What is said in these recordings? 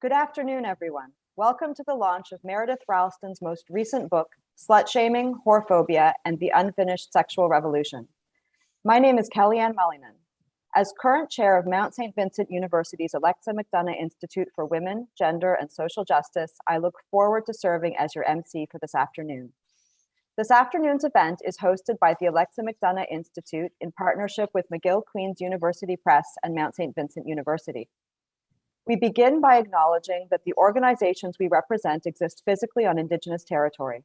Good afternoon, everyone. Welcome to the launch of Meredith Ralston's most recent book, Slut-Shaming, Whorephobia, and the Unfinished Sexual Revolution. My name is Kellyanne Mullinan. As current chair of Mount Saint Vincent University's Alexa McDonough Institute for Women, Gender, and Social Justice, I look forward to serving as your MC for this afternoon. This afternoon's event is hosted by the Alexa McDonough Institute in partnership with McGill-Queen's University Press and Mount Saint Vincent University. We begin by acknowledging that the organizations we represent exist physically on Indigenous territory.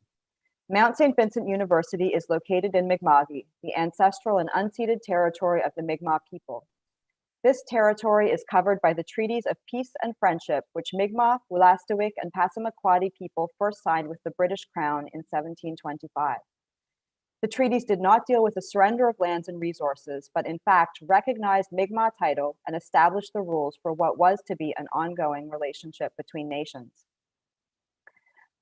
Mount Saint Vincent University is located in Mi'kma'ki, the ancestral and unceded territory of the Mi'kmaq people. This territory is covered by the treaties of peace and friendship, which Mi'kmaq, Wolastoqiyik, and Passamaquoddy people first signed with the British Crown in 1725. The treaties did not deal with the surrender of lands and resources, but in fact recognized Mi'kmaq title and established the rules for what was to be an ongoing relationship between nations.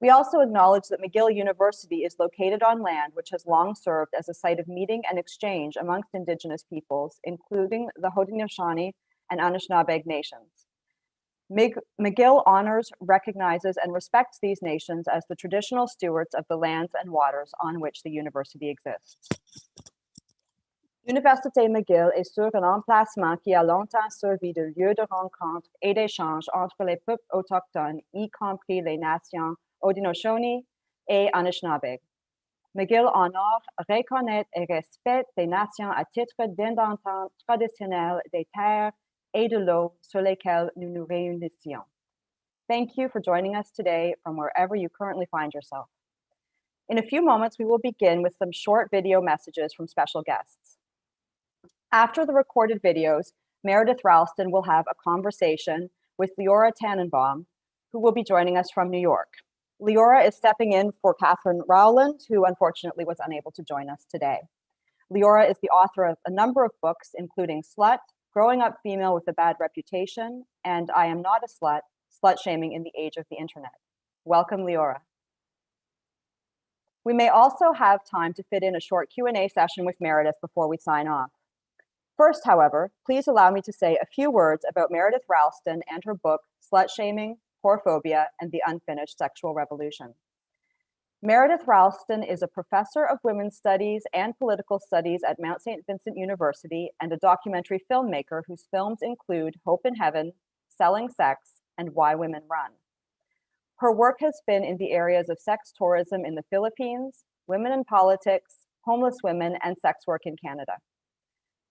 We also acknowledge that McGill University is located on land which has long served as a site of meeting and exchange amongst Indigenous peoples, including the Haudenosaunee and Anishinaabe nations. McGill honors, recognizes, and respects these nations as the traditional stewards of the lands and waters on which the university exists. L'Université McGill est sur un emplacement qui a longtemps servi de lieu de rencontre et d'échange entre les peuples autochtones, y compris les nations Haudenosaunee et Anishinaabe. McGill honore, reconnaît et respecte les nations à titre d'indentente traditionnelle des terres et de l'eau sur lesquelles nous nous réunissions. Thank you for joining us today from wherever you currently find yourself. In a few moments, we will begin with some short video messages from special guests. After the recorded videos, Meredith Ralston will have a conversation with Leora Tannenbaum, who will be joining us from New York. Leora is stepping in for Katherine Rowland, who unfortunately was unable to join us today. Leora is the author of a number of books, including Slut, Growing Up Female with a Bad Reputation, and I Am Not a Slut, Slut-Shaming in the Age of the Internet. Welcome, Leora. We may also have time to fit in a short Q&A session with Meredith before we sign off. First, however, please allow me to say a few words about Meredith Ralston and her book, Slut-Shaming, Whorephobia, and the Unfinished Sexual Revolution. Meredith Ralston is a professor of women's studies and political studies at Mount Saint Vincent University and a documentary filmmaker whose films include Hope in Heaven, Selling Sex, and Why Women Run. Her work has been in the areas of sex tourism in the Philippines, women in politics, homeless women, and sex work in Canada.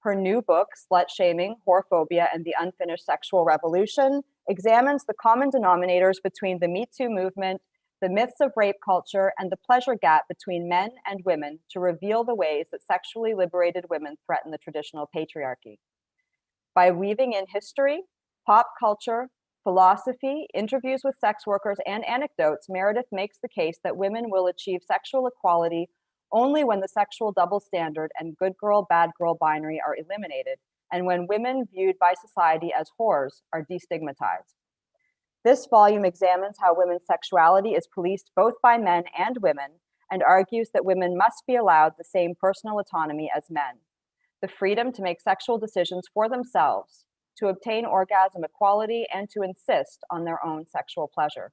Her new book, Slut-Shaming, Whorephobia, and the Unfinished Sexual Revolution, examines the common denominators between the Me Too movement, the myths of rape culture, and the pleasure gap between men and women to reveal the ways that sexually liberated women threaten the traditional patriarchy. By weaving in history, pop culture, philosophy, interviews with sex workers, and anecdotes, Meredith makes the case that women will achieve sexual equality only when the sexual double standard and good girl, bad girl binary are eliminated, and when women viewed by society as whores are destigmatized. This volume examines how women's sexuality is policed both by men and women, and argues that women must be allowed the same personal autonomy as men, the freedom to make sexual decisions for themselves, to obtain orgasm equality, and to insist on their own sexual pleasure.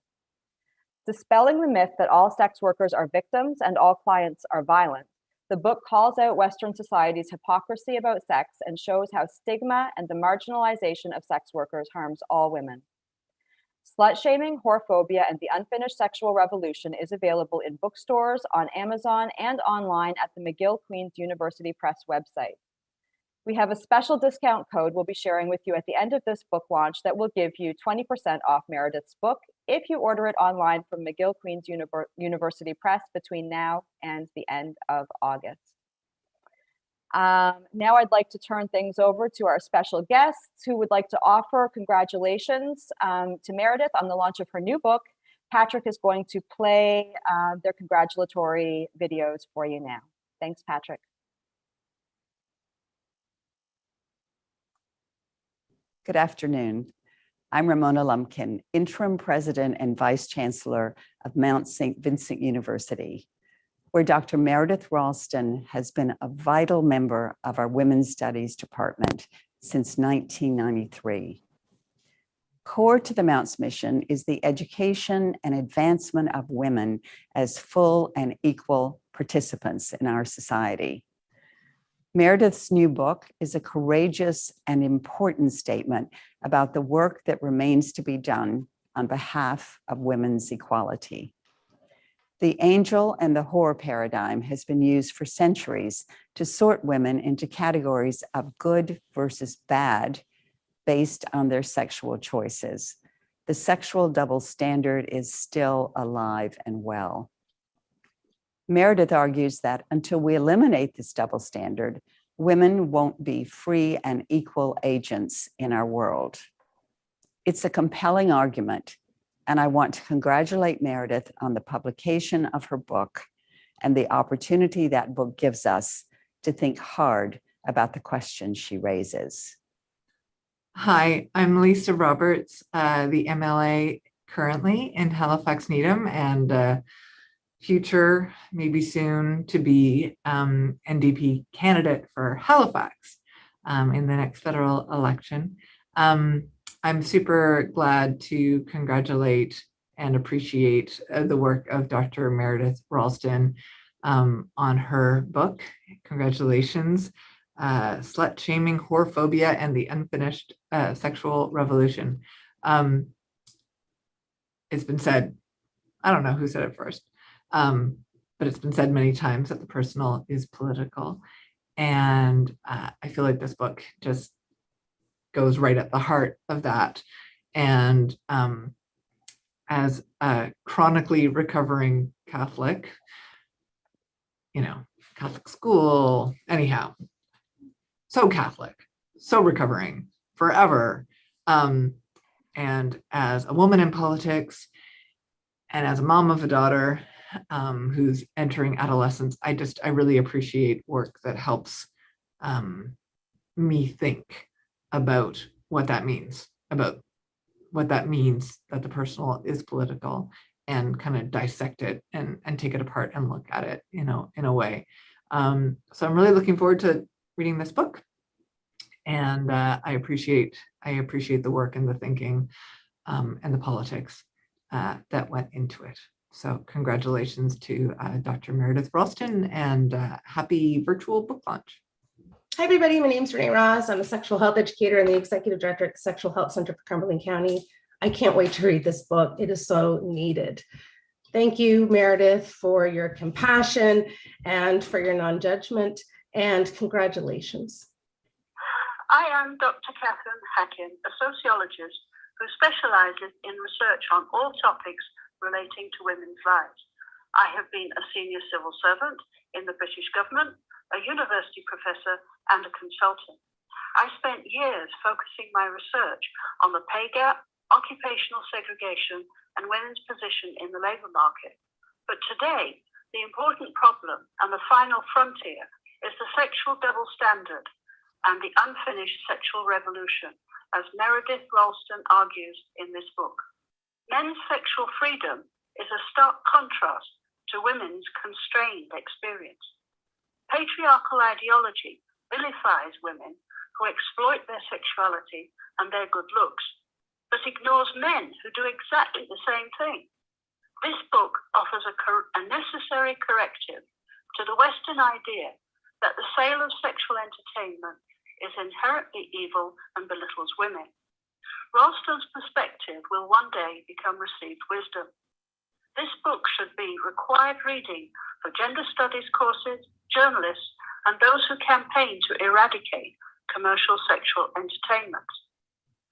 Dispelling the myth that all sex workers are victims and all clients are violent, the book calls out Western society's hypocrisy about sex and shows how stigma and the marginalization of sex workers harms all women. Slut-Shaming, Whorephobia, and the Unfinished Sexual Revolution is available in bookstores, on Amazon, and online at the McGill-Queen's University Press website. We have a special discount code we'll be sharing with you at the end of this book launch that will give you 20% off Meredith's book if you order it online from McGill-Queen's University Press between now and the end of August. Now I'd like to turn things over to our special guests who would like to offer congratulations to Meredith on the launch of her new book. Patrick is going to play their congratulatory videos for you now. Thanks, Patrick. Good afternoon. I'm Ramona Lumpkin, Interim President and Vice Chancellor of Mount Saint Vincent University, where Dr. Meredith Ralston has been a vital member of our Women's Studies Department since 1993. Core to the Mounts mission is the education and advancement of women as full and equal participants in our society. Meredith's new book is a courageous and important statement about the work that remains to be done on behalf of women's equality. The angel and the whore paradigm has been used for centuries to sort women into categories of good versus bad based on their sexual choices. The sexual double standard is still alive and well. Meredith argues that until we eliminate this double standard, women won't be free and equal agents in our world. It's a compelling argument, and I want to congratulate Meredith on the publication of her book and the opportunity that book gives us to think hard about the questions she raises. Hi, I'm Lisa Roberts, the MLA currently in Halifax Needham and future, maybe soon to be NDP candidate for Halifax in the next federal election. I'm super glad to congratulate and appreciate the work of Dr. Meredith Ralston on her book. Congratulations. Slut-Shaming, Whorephobia, and the Unfinished Sexual Revolution. It's been said, I don't know who said it first, but it's been said many times that the personal is political. And I feel like this book just goes right at the heart of that. And as a chronically recovering Catholic, Catholic school, anyhow, so Catholic, so recovering forever. And as a woman in politics and as a mom of a daughter who's entering adolescence, I really appreciate work that helps me think about what that means, that the personal is political, and kind of dissect it and take it apart and look at it, in a way. So I'm really looking forward to reading this book, and I appreciate the work and the thinking and the politics that went into it. So congratulations to Dr. Meredith Ralston, and happy virtual book launch. Hi, everybody. My name is Renee Ross. I'm a sexual health educator and the executive director at the Sexual Health Center for Cumberland County. I can't wait to read this book. It is so needed. Thank you, Meredith, for your compassion and for your non-judgment, and congratulations. I am Dr. Katherine Hacking, a sociologist who specializes in research on all topics relating to women's lives. I have been a senior civil servant in the British government, a university professor, and a consultant. I spent years focusing my research on the pay gap, occupational segregation, and women's position in the labour market. But today, the important problem and the final frontier is the sexual double standard and the unfinished sexual revolution, as Meredith Ralston argues in this book. Men's sexual freedom is a stark contrast to women's constrained experience. Patriarchal ideology vilifies women who exploit their sexuality and their good looks, but ignores men who do exactly the same thing. This book offers a necessary corrective to the Western idea that the sale of sexual entertainment is inherently evil and belittles women. Ralston's perspective will one day become received wisdom. This book should be required reading for gender studies courses, journalists, and those who campaign to eradicate commercial sexual entertainment.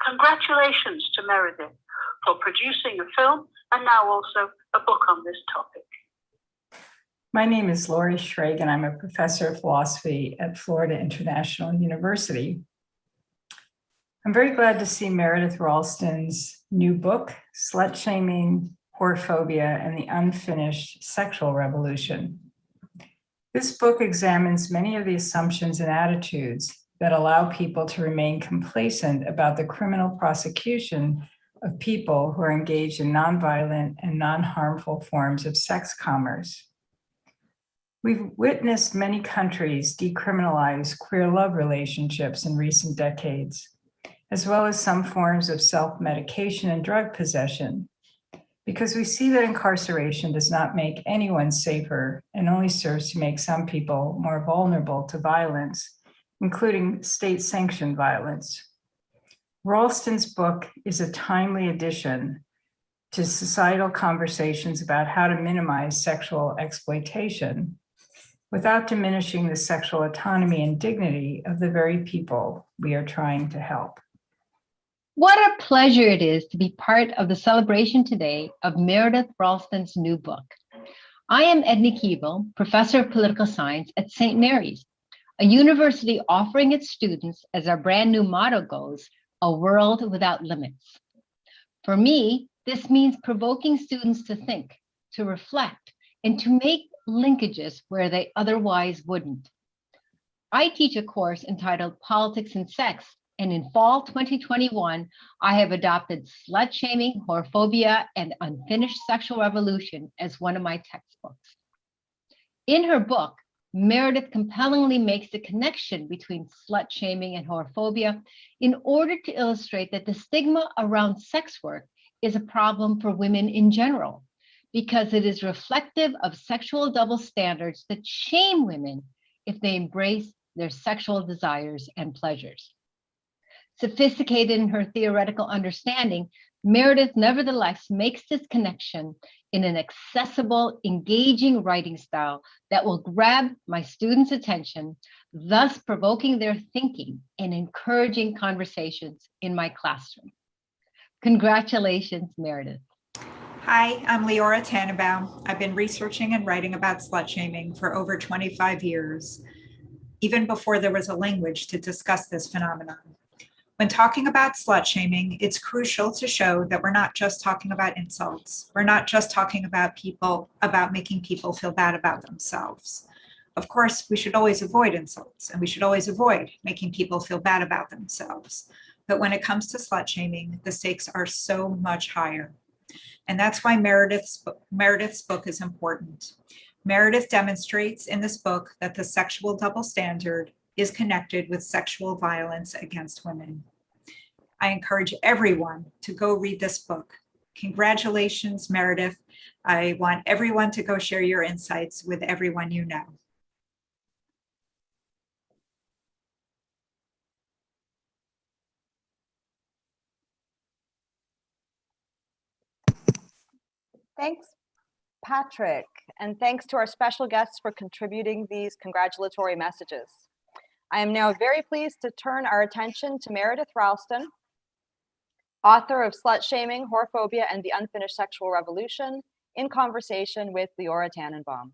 Congratulations to Meredith for producing a film and now also a book on this topic. My name is Laurie and I'm a professor of philosophy at Florida International University. I'm very glad to see Meredith Ralston's new book, Slut-Shaming, Whorephobia, and the Unfinished Sexual Revolution. This book examines many of the assumptions and attitudes that allow people to remain complacent about the criminal prosecution of people who are engaged in nonviolent and non-harmful forms of sex commerce. We've witnessed many countries decriminalize queer love relationships in recent decades, as well as some forms of self-medication and drug possession, because we see that incarceration does not make anyone safer and only serves to make some people more vulnerable to violence, including state-sanctioned violence. Ralston's book is a timely addition to societal conversations about how to minimize sexual exploitation without diminishing the sexual autonomy and dignity of the very people we are trying to help. What a pleasure it is to be part of the celebration today of Meredith Ralston's new book. I am Edna Keeble, Professor of Political Science at St. Mary's, a university offering its students, as our brand new motto goes, a world without limits. For me, this means provoking students to think, to reflect, and to make linkages where they otherwise wouldn't. I teach a course entitled Politics and Sex, and in fall 2021, I have adopted Slut-Shaming, Whorephobia, and Unfinished Sexual Revolution as one of my textbooks. In her book, Meredith compellingly makes the connection between slut-shaming and whorephobia in order to illustrate that the stigma around sex work is a problem for women in general, because it is reflective of sexual double standards that shame women if they embrace their sexual desires and pleasures. Sophisticated in her theoretical understanding, Meredith nevertheless makes this connection in an accessible, engaging writing style that will grab my students' attention, thus provoking their thinking and encouraging conversations in my classroom. Congratulations, Meredith. Hi, I'm Leora Tannenbaum. I've been researching and writing about slut-shaming for over 25 years, even before there was a language to discuss this phenomenon. When talking about slut-shaming, it's crucial to show that we're not just talking about insults. We're not just talking about making people feel bad about themselves. Of course, we should always avoid insults, and we should always avoid making people feel bad about themselves. But when it comes to slut-shaming, the stakes are so much higher. And that's why Meredith's book is important. Meredith demonstrates in this book that the sexual double standard is connected with sexual violence against women. I encourage everyone to go read this book. Congratulations, Meredith. I want everyone to go share your insights with everyone you know. Thanks, Patrick, and thanks to our special guests for contributing these congratulatory messages. I am now very pleased to turn our attention to Meredith Ralston, author of Slut-Shaming, Whorephobia, and the Unfinished Sexual Revolution, in conversation with Leora Tannenbaum.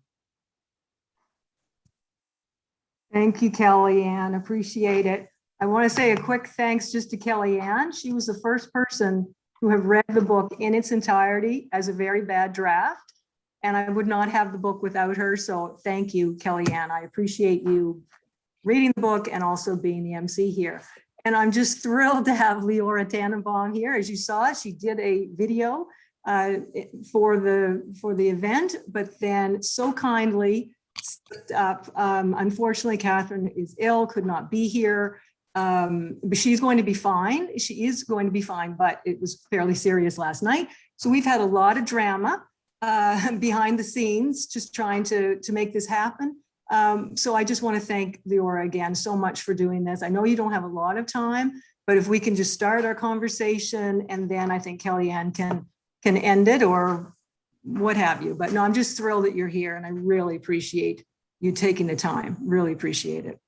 Thank you, Kellyanne. Appreciate it. I want to say a quick thanks just to Kellyanne. She was the first person who have read the book in its entirety as a very bad draft, and I would not have the book without her. So thank you, Kellyanne. I appreciate you reading the book and also being the MC here. And I'm just thrilled to have Leora Tannenbaum here. As you saw, she did a video for the event, but then so kindly stepped up. Unfortunately, Katherine is ill, could not be here. But she's going to be fine. She is going to be fine, but it was fairly serious last night. So we've had a lot of drama behind the scenes, just trying to make this happen. So I just want to thank Leora again so much for doing this. I know you don't have a lot of time, but if we can just start our conversation, and then I think Kellyanne can end it or what have you. But no, I'm just thrilled that you're here, and I really appreciate you taking the time. Really appreciate it.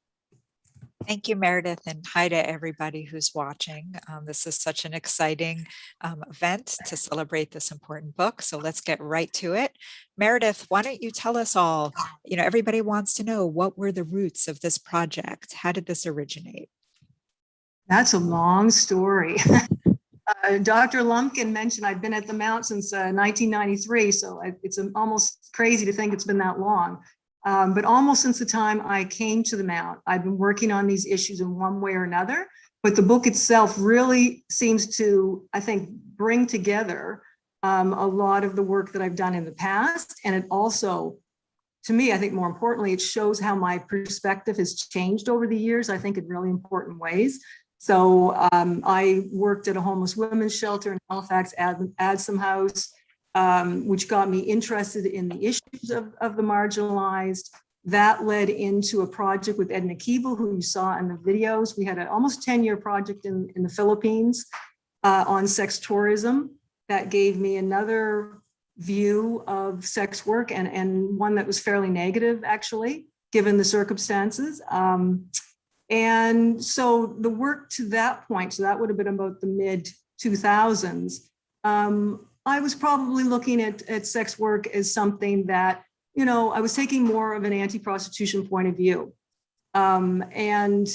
Thank you, Meredith, and hi to everybody who's watching. This is such an exciting event to celebrate this important book. So let's get right to it. Meredith, why don't you tell us all, everybody wants to know, what were the roots of this project? How did this originate? That's a long story. Dr. Lumpkin mentioned I've been at the Mount since 1993, so it's almost crazy to think it's been that long. But almost since the time I came to the Mount, I've been working on these issues in one way or another. But the book itself really seems to, I think, bring together a lot of the work that I've done in the past. And it also, to me, I think more importantly, it shows how my perspective has changed over the years, I think in really important ways. So I worked at a homeless women's shelter in Halifax, Adsum House, which got me interested in the issues of the marginalized. That led into a project with Edna Keeble, who you saw in the videos. We had an almost 10-year project in the Philippines on sex tourism that gave me another view of sex work, and one that was fairly negative, actually, given the circumstances. And so the work to that point, so that would have been about the mid 2000s, I was probably looking at sex work as something that, you know, I was taking more of an anti-prostitution point of view. And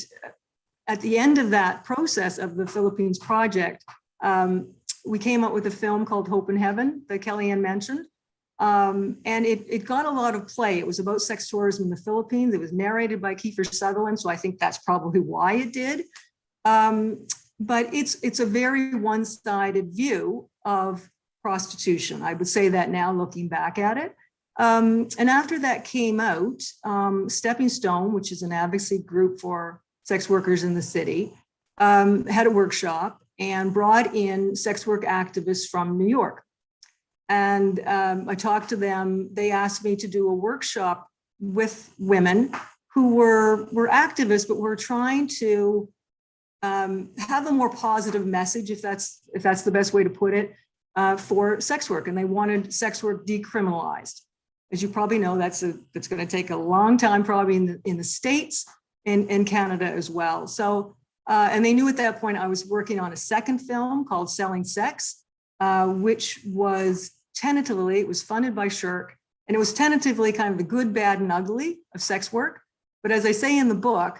at the end of that process of the Philippines project, we came up with a film called Hope in Heaven that Kellyanne mentioned. And it got a lot of play. It was about sex tourism in the Philippines. It was narrated by Kiefer Sutherland, so I think that's probably why it did. But it's a very one-sided view of prostitution. I would say that now, looking back at it. And after that came out, Stepping Stone, which is an advocacy group for sex workers in the city, had a workshop and brought in sex work activists from New York. And I talked to them. They asked me to do a workshop with women who were activists, but were trying to have a more positive message, if that's the best way to put it, for sex work. And they wanted sex work decriminalized. As you probably know, that's going to take a long time, probably in the States and in Canada as well. So, and they knew at that point I was working on a second film called Selling Sex, which was tentatively, it was funded by Shirk, and it was tentatively kind of the good, bad, and ugly of sex work. But as I say in the book,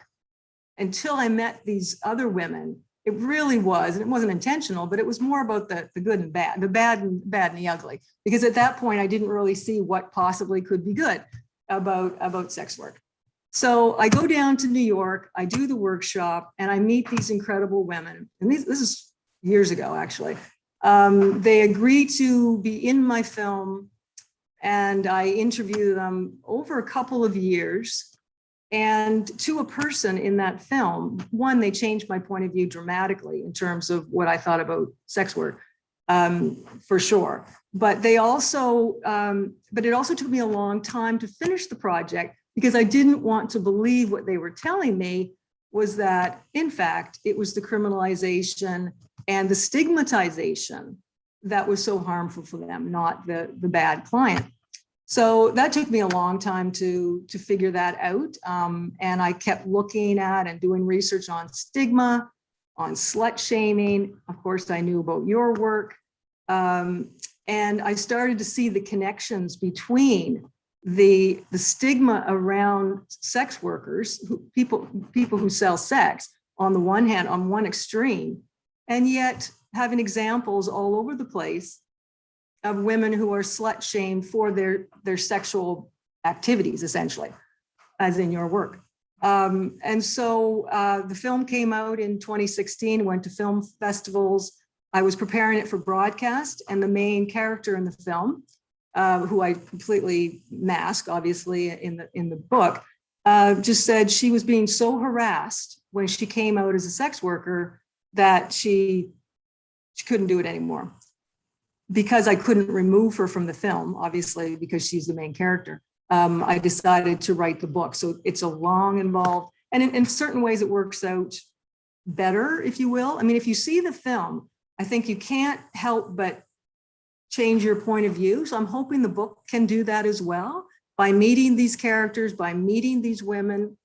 until I met these other women, it really was, and it wasn't intentional, but it was more about the good and bad, the bad and the ugly. Because at that point, I didn't really see what possibly could be good about sex work. So I go down to New York, I do the workshop, and I meet these incredible women. And this is years ago, actually. They agree to be in my film, and I interview them over a couple of years. And to a person in that film, one, they changed my point of view dramatically in terms of what I thought about sex work, for sure. But they also, but it also took me a long time to finish the project, because I didn't want to believe what they were telling me was that, in fact, it was the criminalization and the stigmatization that was so harmful for them, not the bad client. So that took me a long time to figure that out. And I kept looking at and doing research on stigma, on slut shaming. Of course, I knew about your work. And I started to see the connections between the stigma around sex workers, people who sell sex, on the one hand, on one extreme, and yet having examples all over the place of women who are slut shamed for their sexual activities, essentially, as in your work. And so the film came out in 2016, went to film festivals. I was preparing it for broadcast, and the main character in the film, who I completely mask, obviously, in the book, just said she was being so harassed when she came out as a sex worker that she couldn't do it anymore. Because I couldn't remove her from the film, obviously, because she's the main character, I decided to write the book. So it's a long, involved, and in certain ways it works out better, if you will. I mean, if you see the film, I think you can't help but change your point of view. So I'm hoping the book can do that as well, by meeting these characters, by meeting these women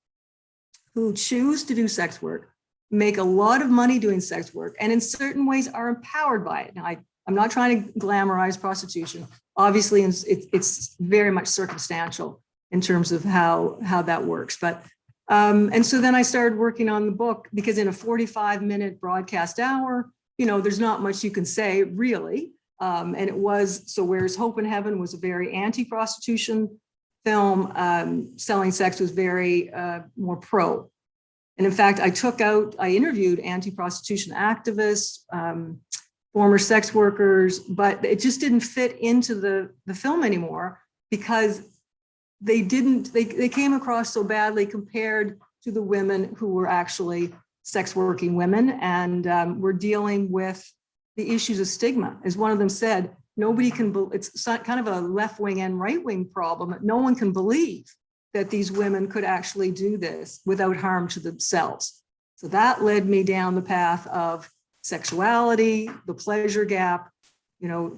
who choose to do sex work, make a lot of money doing sex work, and in certain ways are empowered by it. Now, I'm not trying to glamorize prostitution. Obviously, it's very much circumstantial in terms of how that works. But and so then I started working on the book, because in a 45-minute broadcast hour, you know, there's not much you can say, really. And it was, so whereas Hope in Heaven was a very anti-prostitution film, Selling Sex was very more pro. And in fact, I interviewed anti-prostitution activists, former sex workers, but it just didn't fit into the film anymore, because they came across so badly compared to the women who were actually sex working women, and we're dealing with the issues of stigma. As one of them said, nobody can, it's kind of a left-wing and right-wing problem. No one can believe that these women could actually do this without harm to themselves. So that led me down the path of sexuality, the pleasure gap,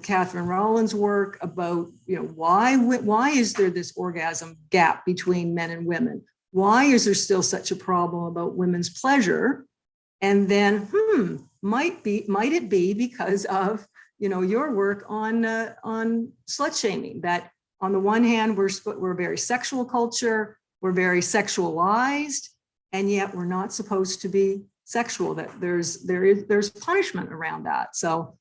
Katherine Rowland's work about, why is there this orgasm gap between men and women? Why is there still such a problem about women's pleasure? And then, might it be because of, your work on slut shaming, that on the one hand, we're a very sexual culture, we're very sexualized, and yet we're not supposed to be sexual, that there's punishment around that. So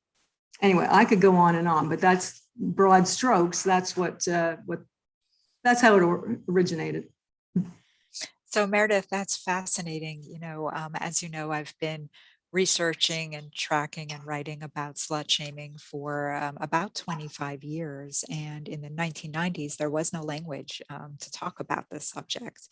anyway, I could go on and on, but that's broad strokes. That's that's how it originated. So Meredith, that's fascinating. As you know, I've been researching and tracking and writing about slut shaming for about 25 years. And in the 1990s, there was no language to talk about this subject.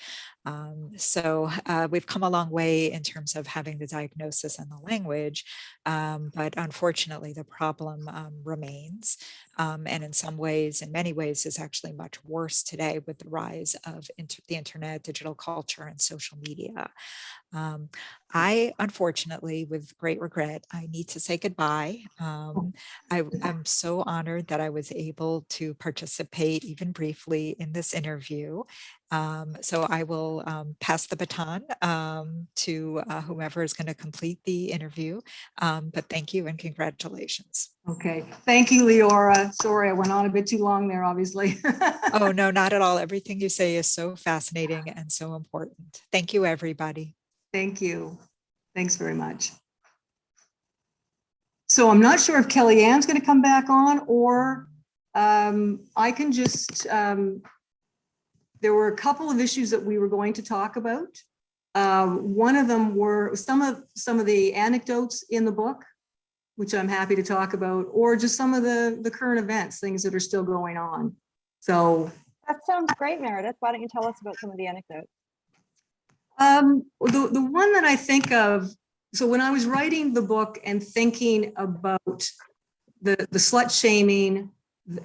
So we've come a long way in terms of having the diagnosis and the language, but unfortunately, the problem remains. And in many ways, is actually much worse today with the rise of the internet, digital culture, and social media. I, unfortunately, with great regret, I need to say goodbye. I'm so honored that I was able to participate even briefly in this interview. So I will pass the baton to whomever is going to complete the interview. But thank you and congratulations. Okay, thank you, Leora. Sorry, I went on a bit too long there, obviously. Oh, no, not at all. Everything you say is so fascinating and so important. Thank you, everybody. Thank you. Thanks very much. So I'm not sure if Kellyanne's going to come back on, or I can just, there were a couple of issues that we were going to talk about. One of them were some of the anecdotes in the book, which I'm happy to talk about, or just some of the current events, things that are still going on. So That sounds great, Meredith. Why don't you tell us about some of the anecdotes? The one that I think of, so when I was writing the book and thinking about the slut shaming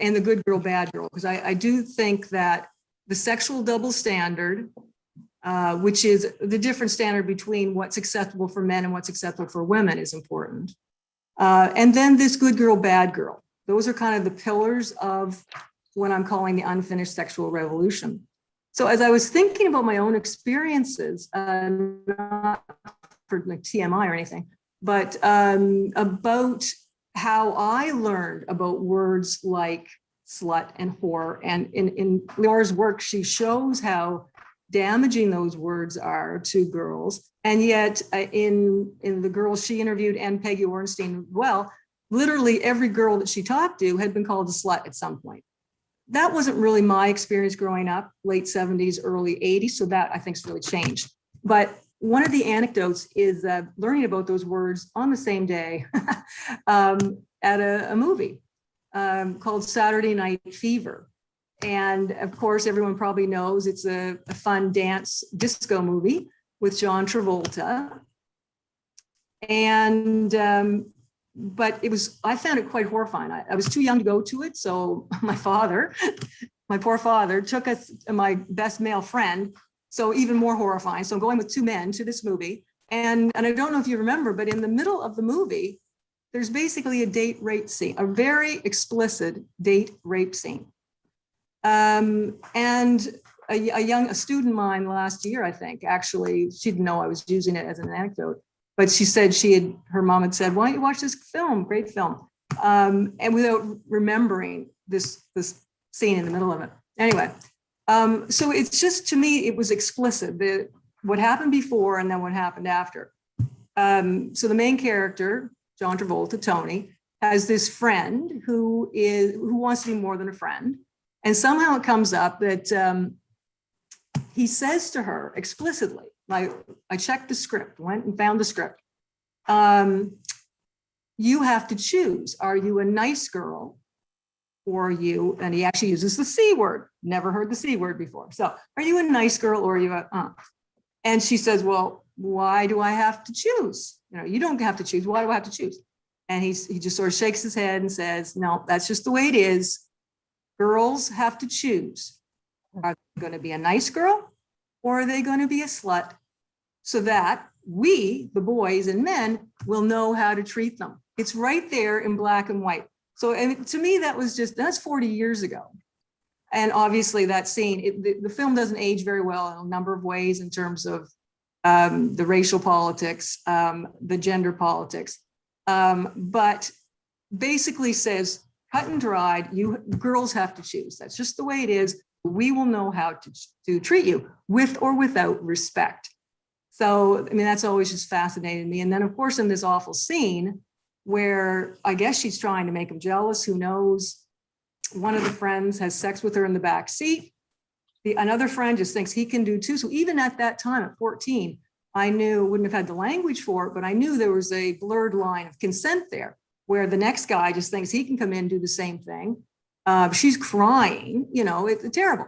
and the good girl, bad girl, because I do think that the sexual double standard, which is the different standard between what's acceptable for men and what's acceptable for women, is important. And then this good girl, bad girl. Those are kind of the pillars of what I'm calling the unfinished sexual revolution. So as I was thinking about my own experiences, not for like TMI or anything, but about how I learned about words like slut and whore. And in Laura's work, she shows how damaging those words are to girls. And yet in the girls she interviewed, and Peggy Ornstein, well, literally every girl that she talked to had been called a slut at some point. That wasn't really my experience growing up, late 70s, early 80s. So that I think has really changed. But one of the anecdotes is learning about those words on the same day at a movie called Saturday Night Fever. And of course, everyone probably knows it's a fun dance disco movie with John Travolta. And but I found it quite horrifying. I was too young to go to it. So my poor father took us, my best male friend. So even more horrifying. So I'm going with two men to this movie. And I don't know if you remember, but in the middle of the movie, there's basically a date rape scene, a very explicit date rape scene. And a student of mine last year, I think, actually, she didn't know I was using it as an anecdote. But she said her mom had said, why don't you watch this film? Great film. And without remembering this scene in the middle of it. Anyway, so it's just, to me, it was explicit, what happened before and then what happened after. So the main character, John Travolta, Tony, has this friend who wants to be more than a friend. And somehow it comes up that he says to her explicitly, I checked the script, went and found the script. You have to choose. Are you a nice girl or are you, and he actually uses the C word, never heard the C word before. So are you a nice girl or are you and she says, well, why do I have to choose? You don't have to choose. Why do I have to choose? And he just sort of shakes his head and says, no, that's just the way it is. Girls have to choose. Are they going to be a nice girl or are they going to be a slut? So that we, the boys and men, will know how to treat them. It's right there in black and white. So and to me, that's 40 years ago. And obviously that scene, the film doesn't age very well in a number of ways in terms of the racial politics, the gender politics, but basically says, cut and dried, girls have to choose. That's just the way it is. We will know how to treat you with or without respect. So, I mean, that's always just fascinated me. And then, of course, in this awful scene where I guess she's trying to make him jealous, who knows? One of the friends has sex with her in the back seat. Another friend just thinks he can do too. So even at that time, at 14, I wouldn't have had the language for it, but I knew there was a blurred line of consent there where the next guy just thinks he can come in and do the same thing. She's crying, it's terrible.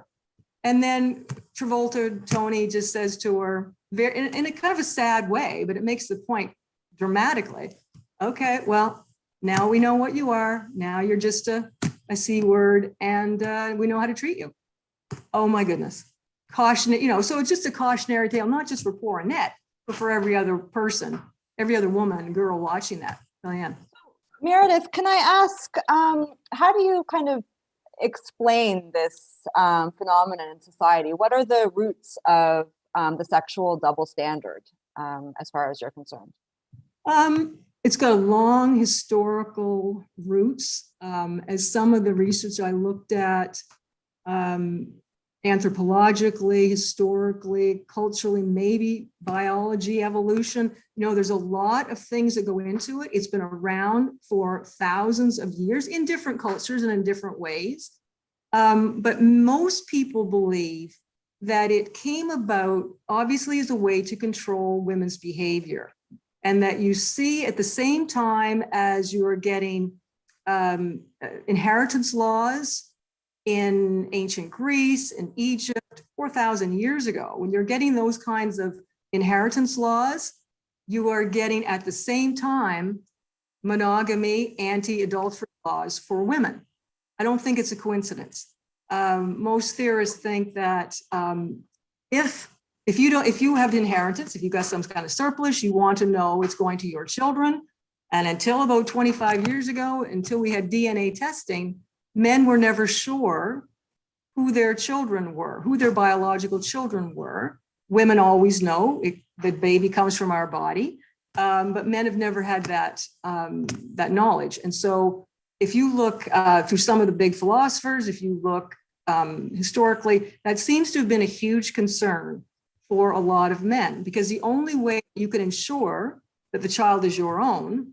And then Travolta, Tony just says to her, in a kind of a sad way, but it makes the point dramatically. Okay, well, now we know what you are. Now you're just a C word, and we know how to treat you. Oh my goodness. Caution, so it's just a cautionary tale, not just for poor Annette, but for every other person, every other woman and girl watching that. Diane. Meredith, can I ask, how do you kind of explain this phenomenon in society? What are the roots of the sexual double standard, as far as you're concerned? It's got long historical roots. As some of the research I looked at, anthropologically, historically, culturally, maybe biology, evolution, there's a lot of things that go into it. It's been around for thousands of years in different cultures and in different ways. But most people believe that it came about obviously as a way to control women's behavior. And that you see at the same time as you're getting inheritance laws in ancient Greece and Egypt 4,000 years ago, when you're getting those kinds of inheritance laws, you are getting at the same time monogamy, anti-adultery laws for women. I don't think it's a coincidence. Most theorists think that if you have inheritance, if you've got some kind of surplus, you want to know it's going to your children. And until about 25 years ago, until we had DNA testing, men were never sure who their children were, who their biological children were. Women always know the baby comes from our body, but men have never had that knowledge. And so if you look through some of the big philosophers, if you look historically, that seems to have been a huge concern for a lot of men, because the only way you can ensure that the child is your own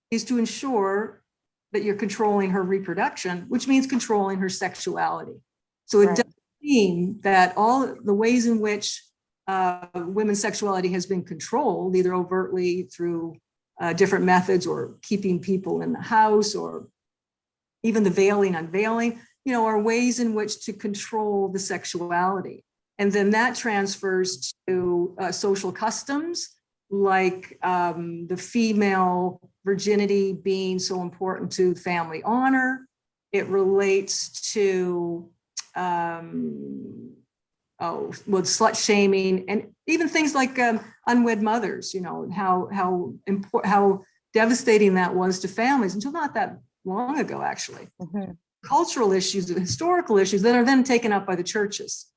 is to ensure that you're controlling her reproduction, which means controlling her sexuality. So it does mean that all the ways in which women's sexuality has been controlled, either overtly through different methods or keeping people in the house, or even the veiling, unveiling, are ways in which to control the sexuality. And then that transfers to social customs, like the female virginity being so important to family honor. It relates to slut shaming, and even things like unwed mothers, how devastating that was to families until not that long ago, actually. Mm-hmm. Cultural issues, historical issues that are then taken up by the churches.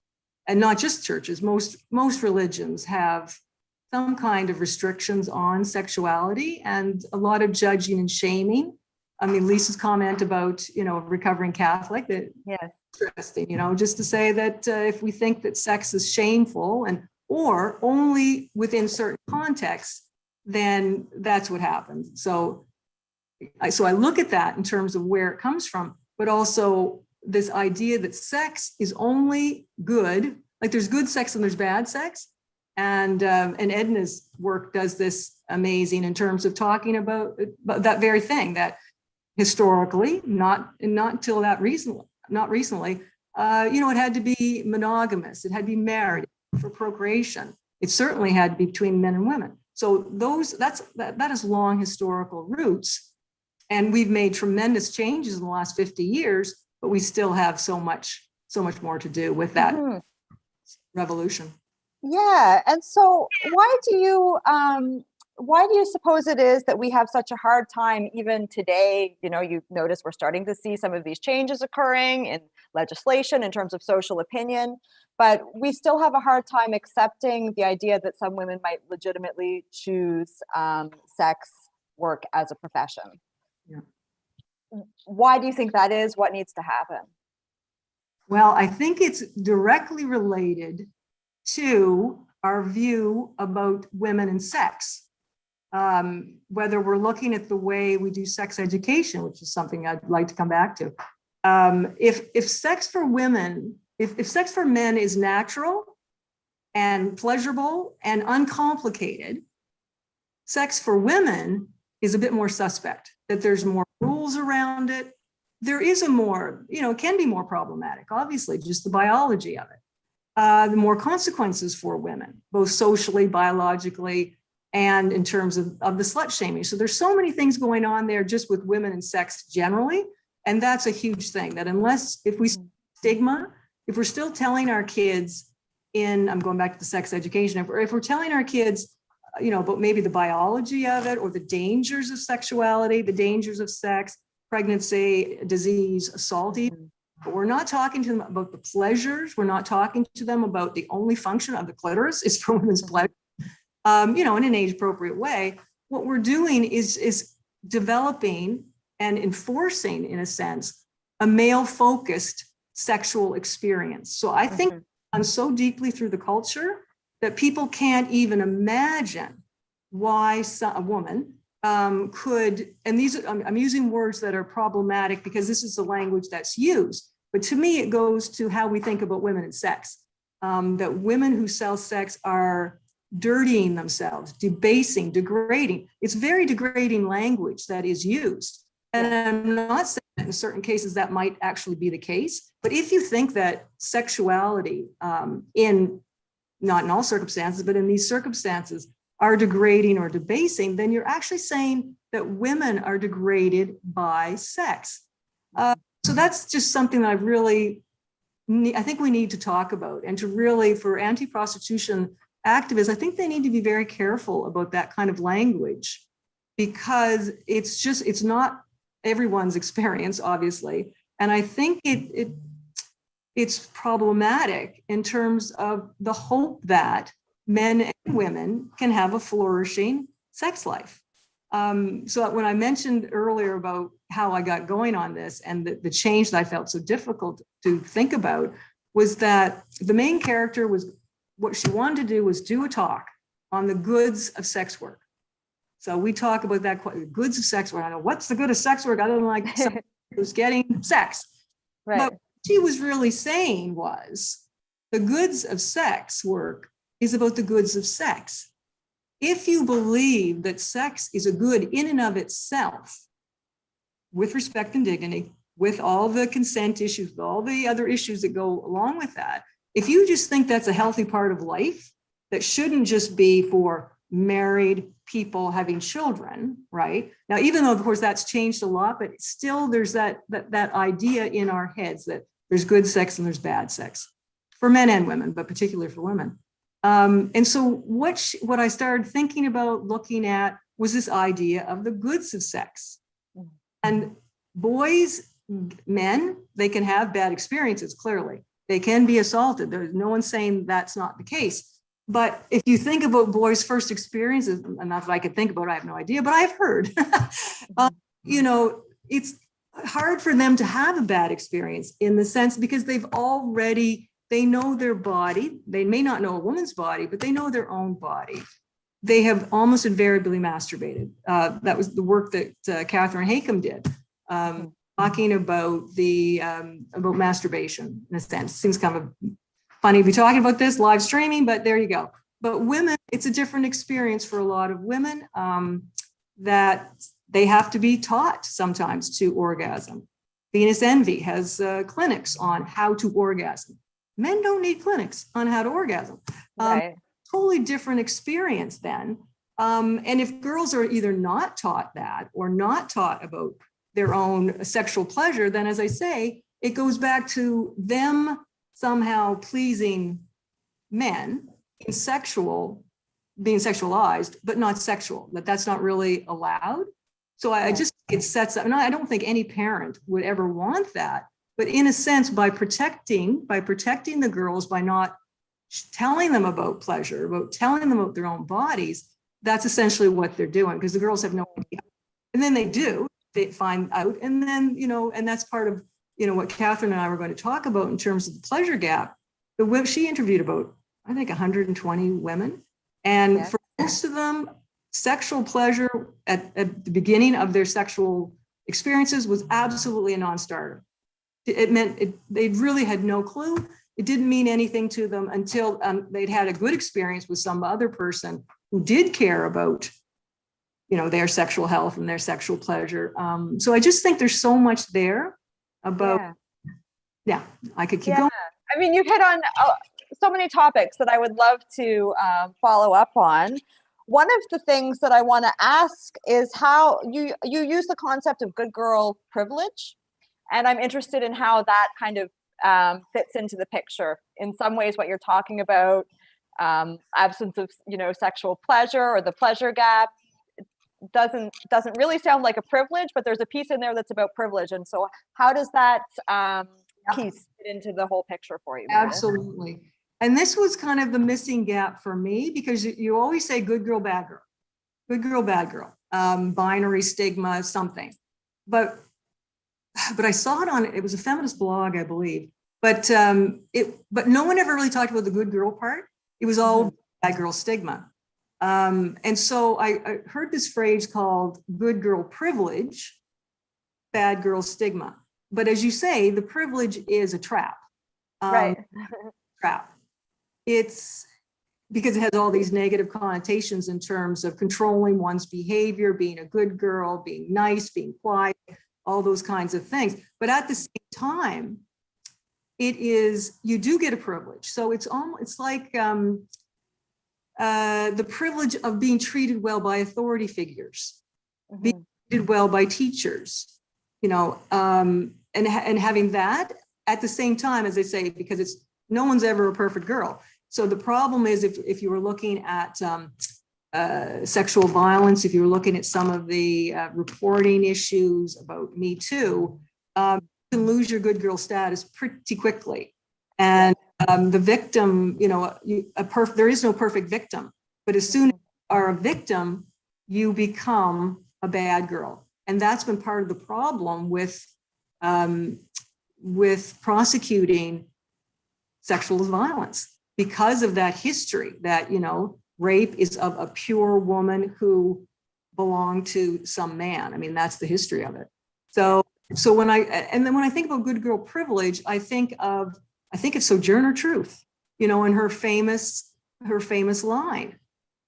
And not just churches, most religions have some kind of restrictions on sexuality and a lot of judging and shaming. I mean, Lisa's comment about, recovering Catholic, that interesting, just to say that if we think that sex is shameful or only within certain contexts, then that's what happens. So I look at that in terms of where it comes from, but also this idea that sex is only good, like there's good sex and there's bad sex. And Edna's work does this amazing in terms of talking about that very thing, that historically, not until not recently, it had to be monogamous, it had to be married for procreation. It certainly had to be between men and women. So that has long historical roots. And we've made tremendous changes in the last 50 years, but we still have so much more to do with that revolution. Yeah. And so why do you suppose it is that we have such a hard time even today? You know, you notice we're starting to see some of these changes occurring in legislation in terms of social opinion, but we still have a hard time accepting the idea that some women might legitimately choose sex work as a profession. Yeah. Why do you think that is? What needs to happen? Well, I think it's directly related to our view about women and sex. Whether we're looking at the way we do sex education, which is something I'd like to come back to. If sex for women, if sex for men is natural and pleasurable and uncomplicated, sex for women is a bit more suspect, that there's more rules around it. There is a more, it can be more problematic, obviously, just the biology of it. The more consequences for women, both socially, biologically, and in terms of the slut shaming. So there's so many things going on there just with women and sex generally. And that's a huge thing, that if we stigma, if we're still telling our kids I'm going back to the sex education, if we're telling our kids, about maybe the biology of it or the dangers of sexuality, the dangers of sex, pregnancy, disease, assault, but we're not talking to them about the pleasures. We're not talking to them about the only function of the clitoris is for women's pleasure, in an age-appropriate way. What we're doing is developing and enforcing, in a sense, a male-focused sexual experience. So I think I'm so deeply through the culture that people can't even imagine why a woman could, and I'm using words that are problematic because this is the language that's used, but to me, it goes to how we think about women and sex, that women who sell sex are dirtying themselves, debasing, degrading. It's very degrading language that is used. And I'm not saying that in certain cases that might actually be the case, but if you think that sexuality not in all circumstances, but in these circumstances are degrading or debasing, then you're actually saying that women are degraded by sex. So that's just something that I think we need to talk about, and to really, for anti-prostitution activists, I think they need to be very careful about that kind of language, because it's not everyone's experience, obviously. And I think it's problematic in terms of the hope that men and women can have a flourishing sex life. So when I mentioned earlier about how I got going on this and the change that I felt so difficult to think about, was that the main character what she wanted to do was do a talk on the goods of sex work. So we talk about that, goods of sex work. I know, what's the good of sex work other than like who's getting sex? Right. But what she was really saying was the goods of sex work is about the goods of sex. If you believe that sex is a good in and of itself, with respect and dignity, with all the consent issues, with all the other issues that go along with that, if you just think that's a healthy part of life, that shouldn't just be for married people having children, right? Now, even though, of course, that's changed a lot, but still there's that idea in our heads that there's good sex and there's bad sex for men and women, but particularly for women. And so what I started thinking about, looking at, was this idea of the goods of sex. And boys, men, they can have bad experiences, clearly. They can be assaulted. There's no one saying that's not the case. But if you think about boys' first experiences, and not that I could think about, I have no idea, but I've heard, it's hard for them to have a bad experience, in the sense because they know their body. They may not know a woman's body, but they know their own body. They have almost invariably masturbated. That was the work that Katherine Hacking did, talking about about masturbation, in a sense. Seems kind of funny to be talking about this live streaming, but there you go. But women, it's a different experience for a lot of women, that they have to be taught sometimes to orgasm. Venus Envy has clinics on how to orgasm. Men don't need clinics on how to orgasm. Right. totally different experience then. And if girls are either not taught that or not taught about their own sexual pleasure, then as I say, it goes back to them somehow pleasing men in being sexualized, but not sexual, that's not really allowed. So I just, it sets up, and I don't think any parent would ever want that, but in a sense, by protecting the girls, by not telling them about pleasure, about telling them about their own bodies, that's essentially what they're doing, because the girls have no idea. And then they find out, and then, and that's part of, what Katherine and I were going to talk about in terms of the pleasure gap. She interviewed about, I think, 120 women. And for most of them, sexual pleasure at the beginning of their sexual experiences was absolutely a non-starter. It meant they really had no clue. It didn't mean anything to them until they'd had a good experience with some other person who did care about, their sexual health and their sexual pleasure. So I just think there's so much there about, I could keep going. I mean, you've hit on so many topics that I would love to follow up on. One of the things that I want to ask is how you use the concept of good girl privilege, and I'm interested in how that kind of fits into the picture. In some ways, what you're talking about, absence of sexual pleasure or the pleasure gap, doesn't really sound like a privilege, but there's a piece in there that's about privilege. And so, how does that piece fit into the whole picture for you, Meredith? Absolutely. And this was kind of the missing gap for me, because you always say good girl, bad girl, good girl, bad girl, binary stigma, something. But I saw it was a feminist blog, I believe, but no one ever really talked about the good girl part. It was all bad girl stigma. And so I heard this phrase called good girl privilege, bad girl stigma. But as you say, the privilege is a trap. Right. Trap. It's because it has all these negative connotations in terms of controlling one's behavior, being a good girl, being nice, being quiet, all those kinds of things. But at the same time, you do get a privilege. So it's like the privilege of being treated well by authority figures, being treated well by teachers, and having that at the same time, as I say, because no one's ever a perfect girl. So the problem is if you were looking at sexual violence, if you were looking at some of the reporting issues about Me Too, you can lose your good girl status pretty quickly. And the victim, there is no perfect victim, but as soon as you are a victim, you become a bad girl. And that's been part of the problem with prosecuting sexual violence, because of that history that, rape is of a pure woman who belonged to some man. I mean, that's the history of it. So when I think about good girl privilege, I think it's Sojourner Truth, in her famous line.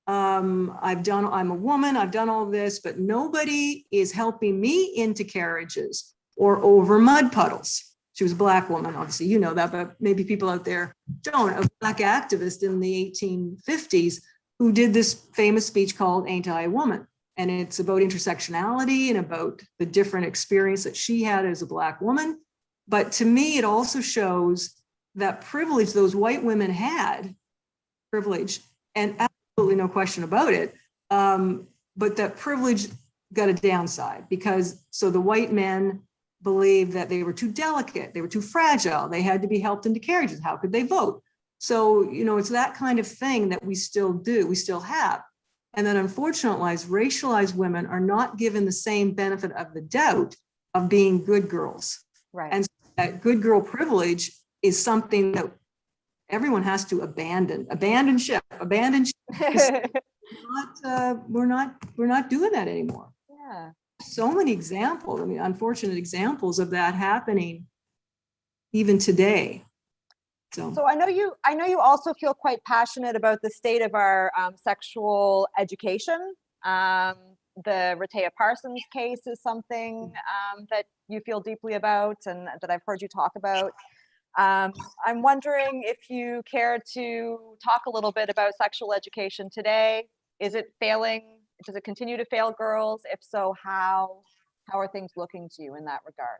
I'm a woman, I've done all this, but nobody is helping me into carriages or over mud puddles. She was a Black woman, obviously, you know that, but maybe people out there don't. A Black activist in the 1850s who did this famous speech called Ain't I a Woman? And it's about intersectionality and about the different experience that she had as a Black woman. But to me, it also shows that privilege, those white women had privilege, and absolutely no question about it. But that privilege got a downside, because so the white men believed that they were too delicate, they were too fragile, they had to be helped into carriages. How could they vote? So, it's that kind of thing that we still do, we still have. And then unfortunately, racialized women are not given the same benefit of the doubt of being good girls. Right. And so that good girl privilege is something that everyone has to abandon ship. We're not doing that anymore. Yeah. So many examples, unfortunate examples of that happening even today. So I know you also feel quite passionate about the state of our sexual education. The Rehtaeh Parsons case is something that you feel deeply about and that I've heard you talk about. I'm wondering if you care to talk a little bit about sexual education today. Is it failing? Does it continue to fail girls? If so, how? How are things looking to you in that regard?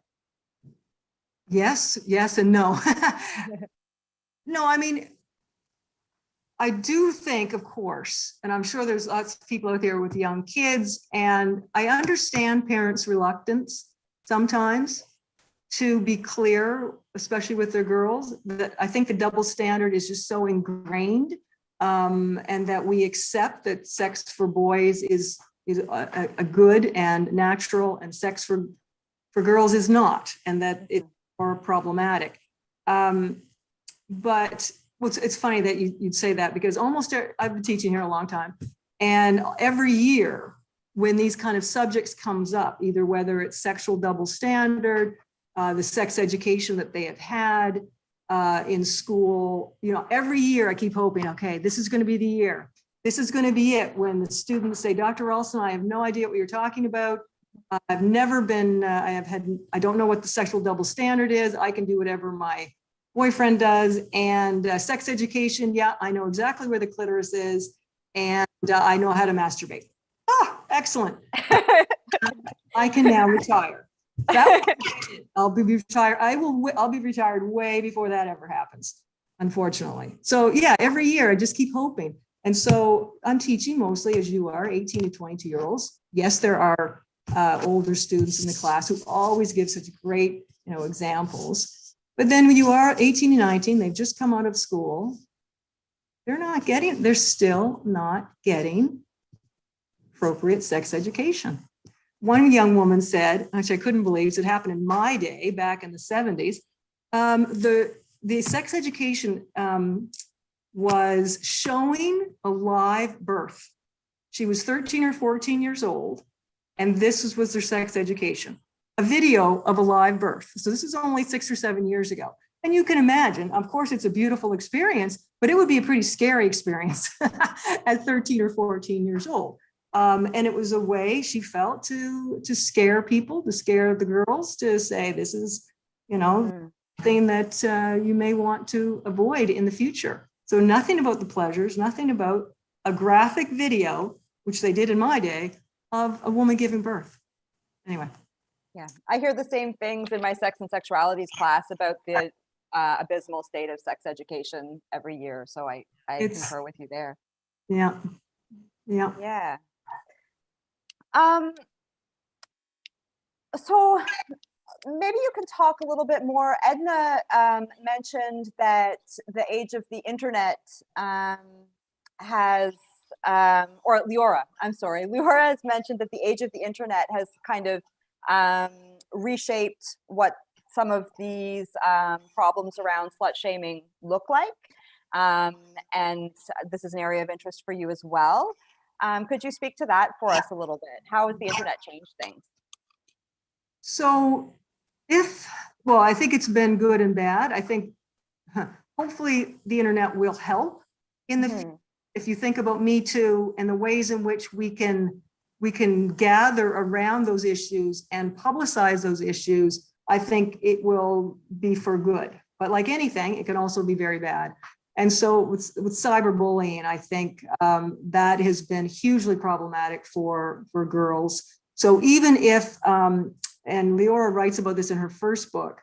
Yes, yes, and no. No, I mean, I do think, of course, and I'm sure there's lots of people out there with young kids, and I understand parents' reluctance sometimes to be clear, especially with their girls, that I think the double standard is just so ingrained, and that we accept that sex for boys is a good and natural, and sex for girls is not, and that it's more problematic. But it's funny that you'd say that, because I've been teaching here a long time, and every year when these kind of subjects comes up, either whether it's sexual double standard, the sex education that they have had in school, every year I keep hoping, okay, this is going to be the year. This is going to be it, when the students say, Dr. Ralston, I have no idea what you're talking about. I've never been, I don't know what the sexual double standard is. I can do whatever my boyfriend does. And sex education, yeah, I know exactly where the clitoris is, and I know how to masturbate. Oh, excellent. I can now retire. I'll be retired. I'll be retired way before that ever happens, unfortunately. So yeah, every year I just keep hoping. And so I'm teaching mostly, as you are, 18 to 22-year-olds. Yes, there are older students in the class who always give such great, examples. But then when you are 18 to 19, they've just come out of school. They're still not getting appropriate sex education. One young woman said, which I couldn't believe, it happened in my day back in the 70s. The sex education was showing a live birth. She was 13 or 14 years old, and this was their sex education, a video of a live birth. So this is only 6 or 7 years ago. And you can imagine, of course, it's a beautiful experience, but it would be a pretty scary experience at 13 or 14 years old. And it was a way she felt to scare people, to scare the girls, to say, this is, thing that you may want to avoid in the future. So nothing about the pleasures, nothing about a graphic video, which they did in my day, of a woman giving birth. Anyway. Yeah, I hear the same things in my sex and sexualities class about the abysmal state of sex education every year. So I concur with you there. Yeah. Yeah. So maybe you can talk a little bit more. Edna mentioned that the age of the internet has, or Leora, I'm sorry, Leora has mentioned that the age of the internet has kind of reshaped what some of these problems around slut shaming look like. And this is an area of interest for you as well. Could you speak to that for us a little bit? How has the internet changed things? So I think it's been good and bad. I think hopefully the internet will help in the future. If you think about Me Too and the ways in which we can gather around those issues and publicize those issues, I think it will be for good. But like anything, it can also be very bad. And so with cyberbullying, I think that has been hugely problematic for girls. So even if, and Leora writes about this in her first book,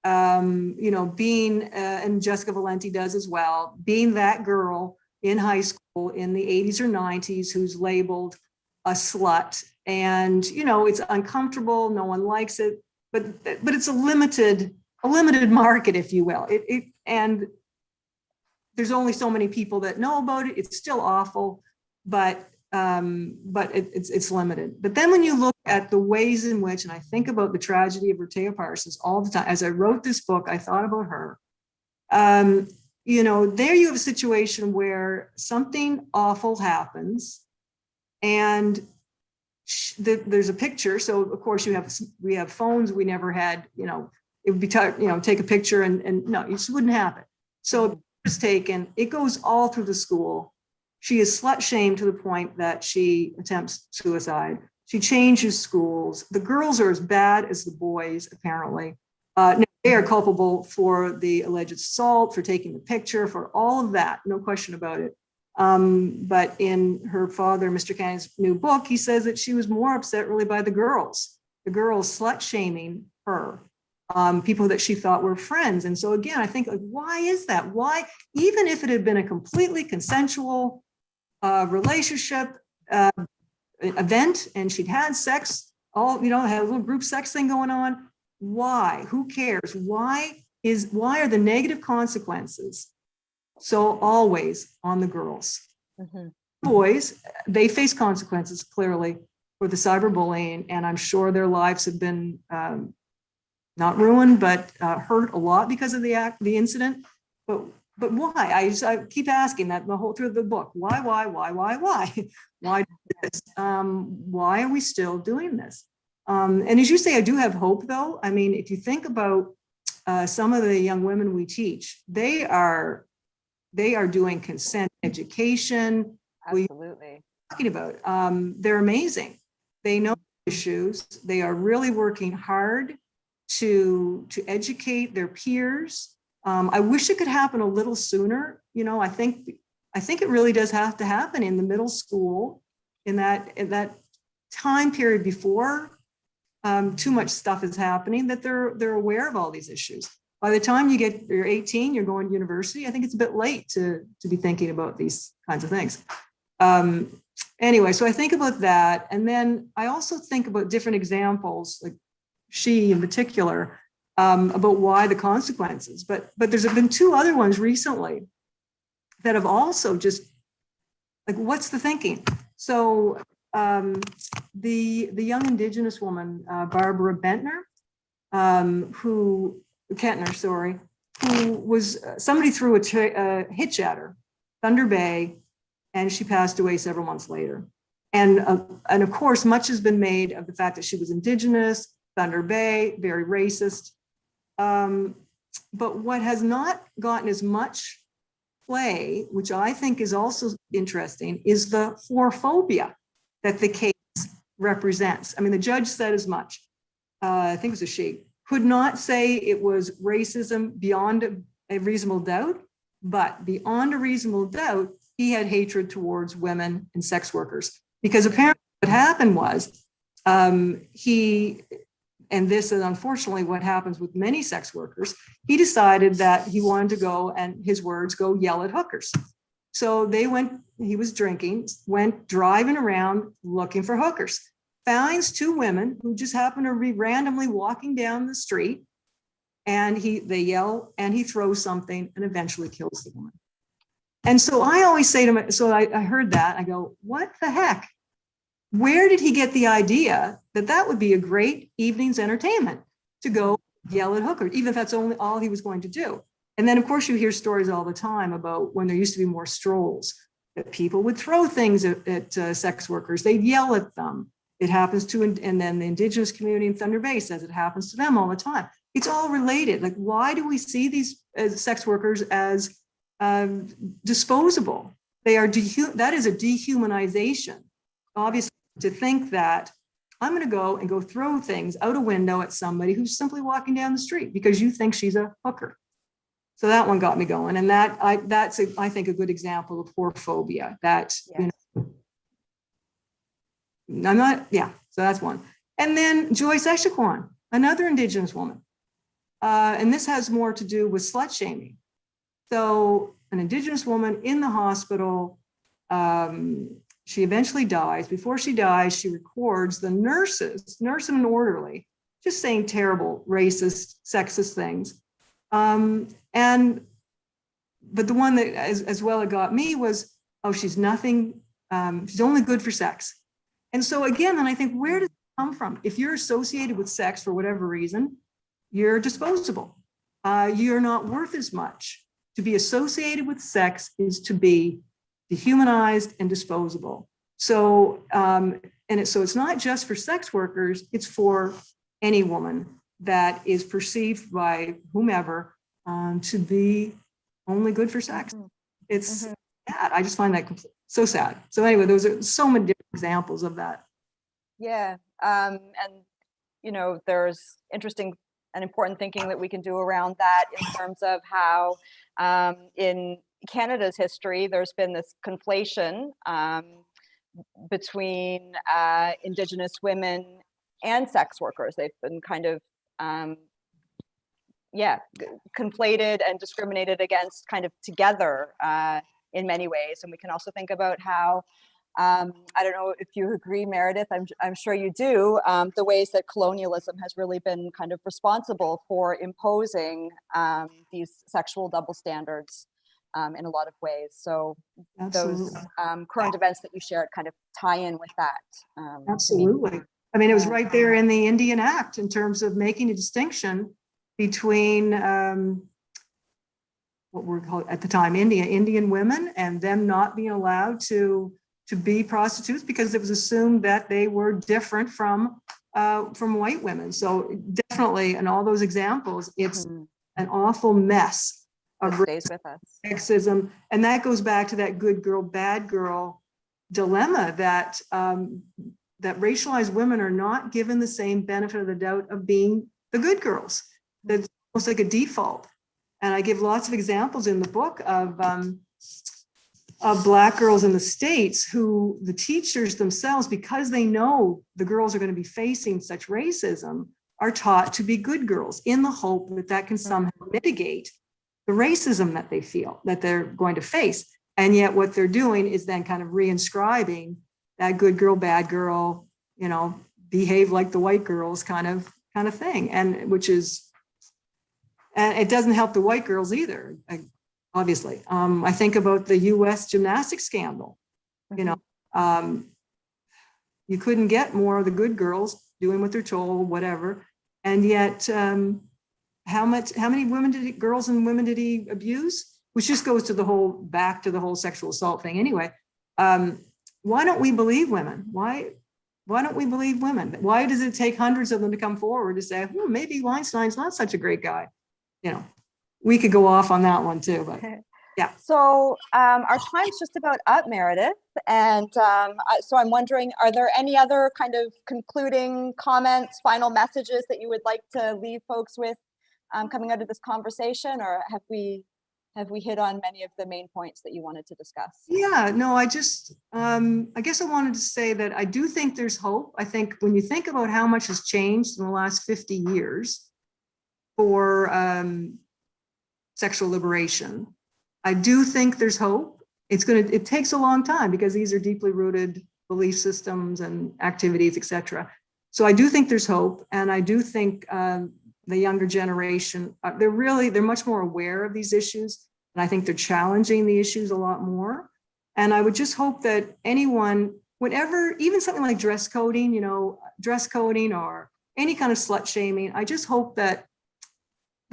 being, and Jessica Valenti does as well, being that girl in high school in the 80s or 90s who's labeled a slut, and it's uncomfortable, no one likes it, but it's a limited market, if you will. And there's only so many people that know about it. It's still awful, but it's limited. But then when you look at the ways in which, and I think about the tragedy of Rtea Parsons all the time, as I wrote this book, I thought about her. There you have a situation where something awful happens, and there's a picture. So of course we have phones. We never had, it would be, take a picture and no, it just wouldn't happen. So it's taken, it goes all through the school. She is slut shamed to the point that she attempts suicide. She changes schools. The girls are as bad as the boys, apparently. No, they are culpable for the alleged assault, for taking the picture, for all of that, no question about it. But in her father, Mr. Canning's new book, he says that she was more upset really by the girls slut shaming her, people that she thought were friends. And so again, I think, like, why is that? Why, even if it had been a completely consensual relationship event and she'd had sex, had a little group sex thing going on, why? Who cares? Why are the negative consequences so always on the girls? Mm-hmm. Boys, they face consequences clearly for the cyberbullying, and I'm sure their lives have been not ruined, but hurt a lot because of the incident. But why? I keep asking that the whole through the book. Why? Why this? Why are we still doing this? And as you say, I do have hope, though. I mean, if you think about some of the young women we teach, they are doing consent education. Absolutely. Talking about they're amazing. They know issues. They are really working hard to educate their peers. I wish it could happen a little sooner. I think it really does have to happen in the middle school, in that time period before too much stuff is happening, that they're aware of all these issues. By the time you're 18, you're going to university, I think it's a bit late to be thinking about these kinds of things. Anyway, so I think about that. And then I also think about different examples, like she in particular, about why the consequences. But there's been two other ones recently that have also just, like, what's the thinking? So the young Indigenous woman, Barbara Kentner, who was, somebody threw a hitch at her, Thunder Bay, and she passed away several months later. And of course, much has been made of the fact that she was Indigenous, Thunder Bay, very racist. But what has not gotten as much play, which I think is also interesting, is the whorephobia that the case represents. I mean, the judge said as much. I think it was a she. Could not say it was racism beyond a reasonable doubt, but beyond a reasonable doubt, he had hatred towards women and sex workers. Because apparently what happened was and this is unfortunately what happens with many sex workers, he decided that he wanted to go, and his words, go yell at hookers. So he was drinking, went driving around looking for hookers, finds two women who just happen to be randomly walking down the street, and they yell and he throws something and eventually kills the woman. And so I always say to myself, so I heard that, I go, what the heck? Where did he get the idea that would be a great evening's entertainment, to go yell at hookers, even if that's only all he was going to do? And then, of course, you hear stories all the time about when there used to be more strolls, that people would throw things at sex workers. They'd yell at them. It happens to, and then the Indigenous community in Thunder Bay says it happens to them all the time. It's all related. Like, why do we see these sex workers as disposable? That is a dehumanization. Obviously, to think that I'm going to go throw things out a window at somebody who's simply walking down the street because you think she's a hooker. So that one got me going, and that's I think a good example of whorephobia. That, yes. So that's one. And then Joyce Echaquan, another Indigenous woman, and this has more to do with slut shaming. So an Indigenous woman in the hospital. She eventually dies. Before she dies, she records the nurse and an orderly, just saying terrible, racist, sexist things. But the one that as well it got me was, oh, she's nothing, she's only good for sex. And so again, then I think, where does it come from? If you're associated with sex for whatever reason, you're disposable. You're not worth as much. To be associated with sex is to be dehumanized and disposable. So, so it's not just for sex workers, it's for any woman that is perceived by whomever to be only good for sex. It's sad. I just find that so sad. So anyway, those are so many different examples of that. Yeah. And, there's interesting an important thinking that we can do around that in terms of how in Canada's history, there's been this conflation between Indigenous women and sex workers. They've been kind of, conflated and discriminated against kind of together in many ways. And we can also think about how, I don't know if you agree, Meredith, I'm sure you do, the ways that colonialism has really been kind of responsible for imposing these sexual double standards in a lot of ways. So Absolutely. those current events that you shared kind of tie in with that. Absolutely. I mean, it was right there in the Indian Act in terms of making a distinction between what were called at the time Indian women, and them not being allowed to be prostitutes because it was assumed that they were different from white women. So definitely, in all those examples, it's an awful mess of stays with us. Sexism, and that goes back to that good girl, bad girl dilemma that that racialized women are not given the same benefit of the doubt of being the good girls. That's almost like a default. And I give lots of examples in the book of Black girls in the States who the teachers themselves, because they know the girls are going to be facing such racism, are taught to be good girls in the hope that that can somehow mitigate the racism that they feel that they're going to face. And yet what they're doing is then kind of reinscribing that good girl, bad girl, you know, behave like the white girls kind of thing. And which is, and it doesn't help the white girls either, obviously. I think about the US gymnastics scandal. You know, you couldn't get more of the good girls doing what they're told, whatever. And yet, how many girls and women did he abuse? Which just goes to back to the whole sexual assault thing anyway. Why don't we believe women? Why don't we believe women? Why does it take hundreds of them to come forward to say, maybe Weinstein's not such a great guy? You know, we could go off on that one too, but yeah. So our time's just about up, Meredith. And so I'm wondering, are there any other kind of concluding comments, final messages that you would like to leave folks with coming out of this conversation, or have we hit on many of the main points that you wanted to discuss? Yeah, no, I just, I guess I wanted to say that I do think there's hope. I think when you think about how much has changed in the last 50 years for sexual liberation, I do think there's hope. It takes a long time because these are deeply rooted belief systems and activities, et cetera. So I do think there's hope. And I do think the younger generation, they're much more aware of these issues. And I think they're challenging the issues a lot more. And I would just hope that anyone, whenever, even something like dress coding, or any kind of slut shaming, I just hope that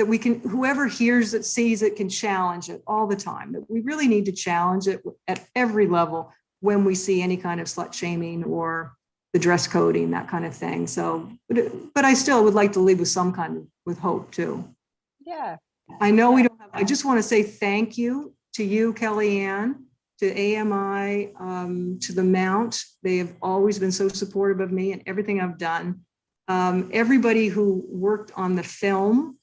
we can, whoever hears it, sees it, can challenge it all the time. That we really need to challenge it at every level when we see any kind of slut shaming or the dress coding, that kind of thing. So, but I still would like to leave with hope too. Yeah. I know we don't have, I just want to say thank you to you, Kellyanne, to AMI, to the Mount. They have always been so supportive of me and everything I've done. Everybody who worked on the film,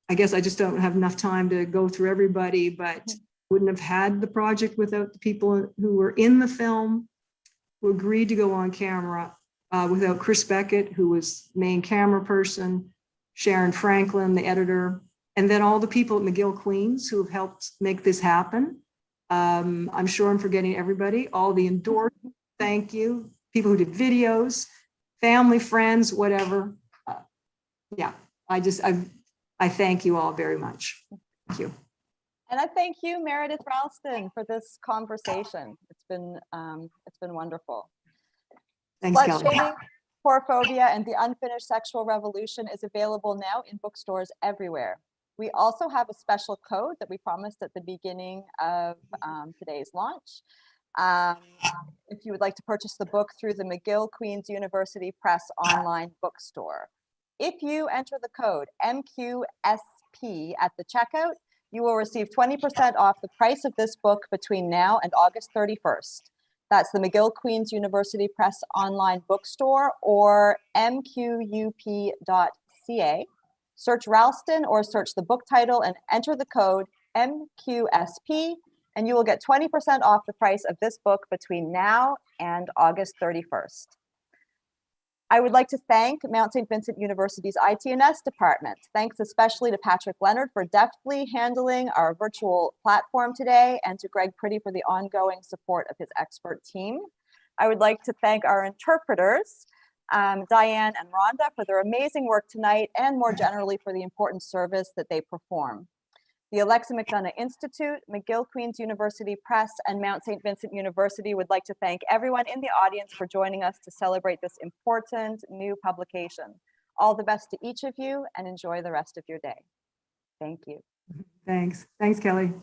I guess I just don't have enough time to go through everybody, but wouldn't have had the project without the people who were in the film, who agreed to go on camera, without Chris Beckett, who was main camera person, Sharon Franklin, the editor, and then all the people at McGill-Queen who have helped make this happen. I'm sure I'm forgetting everybody, all the endorsements, thank you, people who did videos, family, friends, whatever. I thank you all very much. Thank you. And I thank you, Meredith Ralston, for this conversation. It's been wonderful. Thanks, Kelly. Slut-Shaming, Whorephobia, and the Unfinished Sexual Revolution is available now in bookstores everywhere. We also have a special code that we promised at the beginning of today's launch. If you would like to purchase the book through the McGill-Queen University Press online bookstore. If you enter the code MQSP at the checkout, you will receive 20% off the price of this book between now and August 31st. That's the McGill-Queen University Press online bookstore or mquup.ca. Search Ralston or search the book title and enter the code MQSP, and you will get 20% off the price of this book between now and August 31st. I would like to thank Mount St. Vincent University's IT&S department. Thanks especially to Patrick Leonard for deftly handling our virtual platform today, and to Greg Pretty for the ongoing support of his expert team. I would like to thank our interpreters, Diane and Rhonda, for their amazing work tonight, and more generally for the important service that they perform. The Alexa McDonough Institute, McGill-Queen's University Press, and Mount St. Vincent University would like to thank everyone in the audience for joining us to celebrate this important new publication. All the best to each of you, and enjoy the rest of your day. Thank you. Thanks. Thanks, Kelly.